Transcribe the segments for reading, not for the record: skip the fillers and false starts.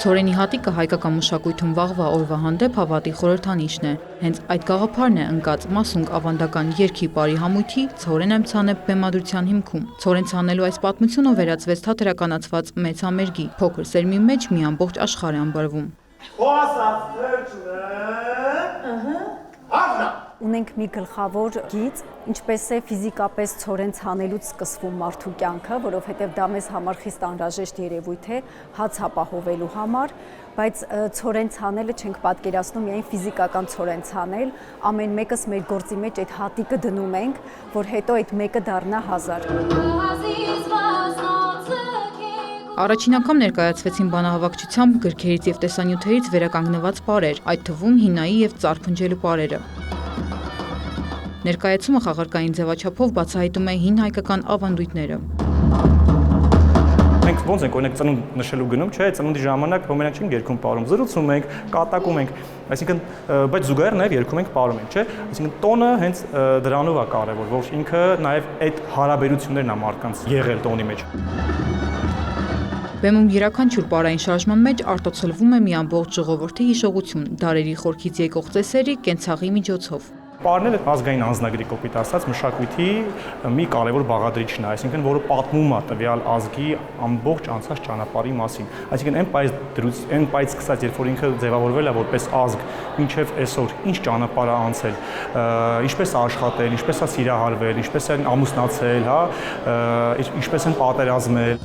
Ցորենի հատիկը հայկական մշակույթում վաղվա օրվա հանդեպ հավատի խորհրդանիշն է։ Հենց այդ գաղափարն է ընկած մասունք ավանդական երգի պարի համույթի «Ցորեն եմ ցանե» բեմադրության հիմքում։ Ցորեն ցանելու այս պատմությունը վերածվեց թատերականացված մեծ համերգի։ Փոքր սերմի մեջ մի ամբողջ աշխարհ է ամբարվում։ Ունենք մի գլխավոր գիծ, ինչպես է ֆիզիկապես ցորեն ցանելուց սկսվում մարդու կյանքը, որովհետև դա մեզ համար խիստ անհրաժեշտ երևույթ է հաց ապահովելու համար, բայց ցորեն ցանելը չենք պատկերացնում միայն ֆիզիկական ցորեն ցանել, ամեն մեկս մեր գործի մեջ այդ հատիկը դնում ենք, որ հետո այդ մեկը դառնա 1000։ Առաջին անգամ ներկայացվեցին բանահավաքչությամբ գրքերից և տեսանյութերից վերականգնված պարեր, այդ թվում հինայի և ծառ փնջելու պարերը։ Ներկայացումը խաղարկային ձևաչափով բացահայտում է հին հայկական ավանդույթները։ Մենք ոնց ենք օրինակ ծնունդ նշելու գնում, չէ՞, ծնունդի ժամանակ ոմենակ չենք երգում պարում, զրուցում ենք, կատակում ենք, այսինքն բայց զուգահեռ նաև երգում ենք պարում ենք, չէ՞։ Այսինքն տոնը հենց դրանով է կարևոր, որ ինքը նաև այդ հարաբերություններն է մարդկանց եղել տոնի մեջ։ Բեմում յուրաքանչյուր պարային շարժման մեջ արտացոլվում է մի ամբողջ ժողովրդի հիշողություն, դարերի խորքից եկող ծեսերի կենցաղի միջոցով։ Պարները ազգային անձնագրի կոպիտ ասած մշակույթի մի կարևոր բաղադրիչն է, այսինքն որը պատմում է տվյալ ազգի ամբողջ անցած ճանապարհի մասին։ Այսինքն այն պայծ սկսած, երբ որ ինքը ձևավորվել է որպես ազգ, մինչև այսօր ինչ ճանապարհ է անցել, ինչպես է աշխատել, ինչպես է սիրահարվել, ինչպես են ամուսնացել, հա, ինչպես են պատերազմել։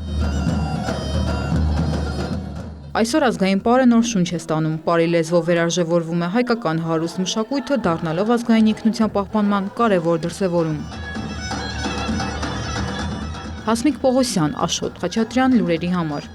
Այսօր ազգային պարը նոր շունչ է ստանում, պարի լեզվով վերարժևորվում է հայկական հարուստ մշակույթը, դառնալով ազգային ինքնության պահպանման կարևոր դրսևորում։ Հասմիկ Պողոսյան, Աշոտ Խաչատրյան, լուրերի համար։